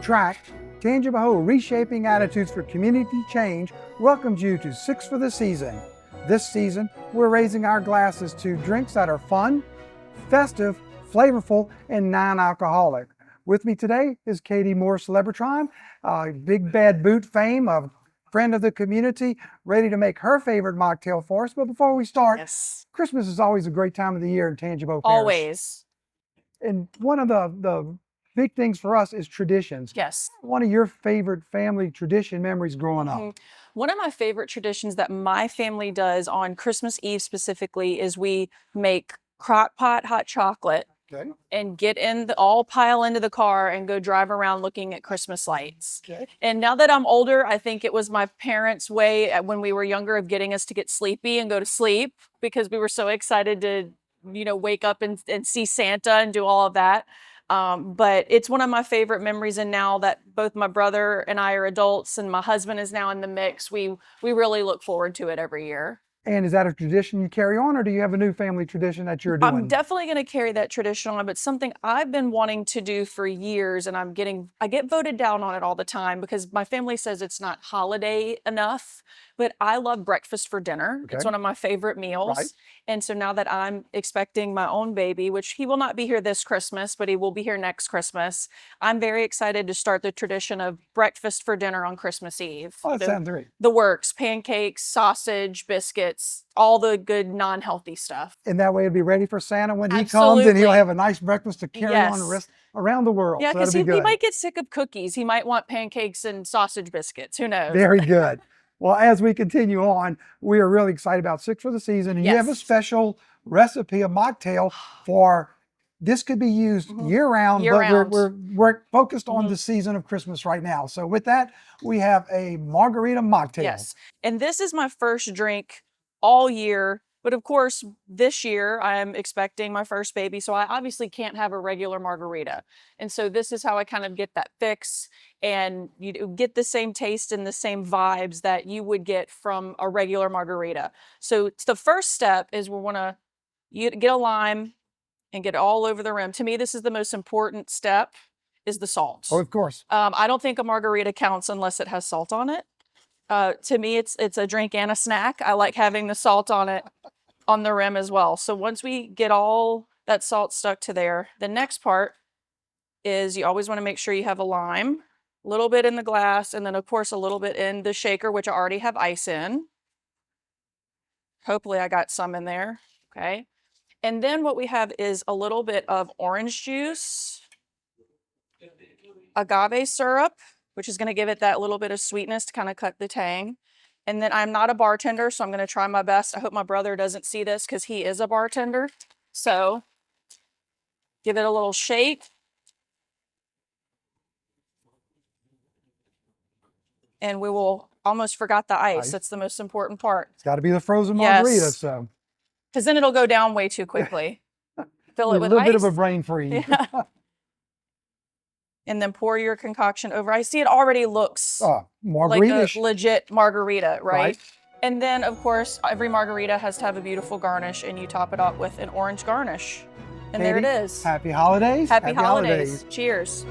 track, Tangipahoa Reshaping Attitudes for Community Change welcomes you to Six for the Season. This season, we're raising our glasses to drinks that are fun, festive, flavorful, and non-alcoholic. With me today is Kati Morse LeBreton, Big Bad Boot fame, a friend of the community, ready to make her favorite mocktail for us. But before we start, Yes. Christmas is always a great time of the year in Tangipahoa Parish. Always. And one of the big things for us is traditions. Yes. One of your favorite family tradition memories growing up? One of my favorite traditions that my family does on Christmas Eve specifically is we make crock pot hot chocolate Okay. and all pile into the car and go drive around looking at Christmas lights. Okay. And now that I'm older, I think it was my parents' way when we were younger of getting us to get sleepy and go to sleep because we were so excited to, wake up and see Santa and do all of that. But it's one of my favorite memories. And now that both my brother and I are adults and my husband is now in the mix, we really look forward to it every year. And is that a tradition you carry on, or do you have a new family tradition that you're doing? I'm definitely going to carry that tradition on, but something I've been wanting to do for years, and I get voted down on it all the time because my family says it's not holiday enough, but I love breakfast for dinner. Okay. It's one of my favorite meals. Right. And so now that I'm expecting my own baby, which he will not be here this Christmas, but he will be here next Christmas, I'm very excited to start the tradition of breakfast for dinner on Christmas Eve. Oh, that sounds great. The works, pancakes, sausage, biscuits, all the good non-healthy stuff. And that way it'll be ready for Santa when he Absolutely. comes, and he'll have a nice breakfast to carry Yes. on the rest around the world. Yeah, So because that'll be he good. might get sick of cookies. He might want pancakes and sausage biscuits. Who knows? Very good. Well, as we continue on, we are really excited about Six for the Season, and you have a Yes. special recipe, a mocktail for this could be used year-round, Year-round. but we're focused on the season of Christmas right now. So with that, we have a margarita mocktail. Yes. And this is my first drink all year. But of course, this year I'm expecting my first baby, so I obviously can't have a regular margarita. And so this is how I kind of get that fix, and you get the same taste and the same vibes that you would get from a regular margarita. So the first step is you get a lime and get it all over the rim. To me, this is the most important step, is the salt. Oh, of course. I don't think a margarita counts unless it has salt on it. To me, it's a drink and a snack. I like having the salt on it on the rim as well. So once we get all that salt stuck to there, the next part is you always want to make sure you have a lime, a little bit in the glass, and then of course a little bit in the shaker, which I already have ice in. Hopefully I got some in there. Okay. And then what we have is a little bit of orange juice, agave syrup, which is going to give it that little bit of sweetness to kind of cut the tang. And then I'm not a bartender, so I'm going to try my best. I hope my brother doesn't see this because he is a bartender. So give it a little shake. And we will almost forgot the ice. That's the most important part. It's got to be the frozen margarita. Yes. So because then it'll go down way too quickly. Fill it with a little ice. bit of a brain freeze. Yeah. And then pour your concoction over. I see it already looks like a legit margarita, right? And then, of course, every margarita has to have a beautiful garnish, and you top it up with an orange garnish. And there it is. Happy holidays. Happy holidays. Cheers.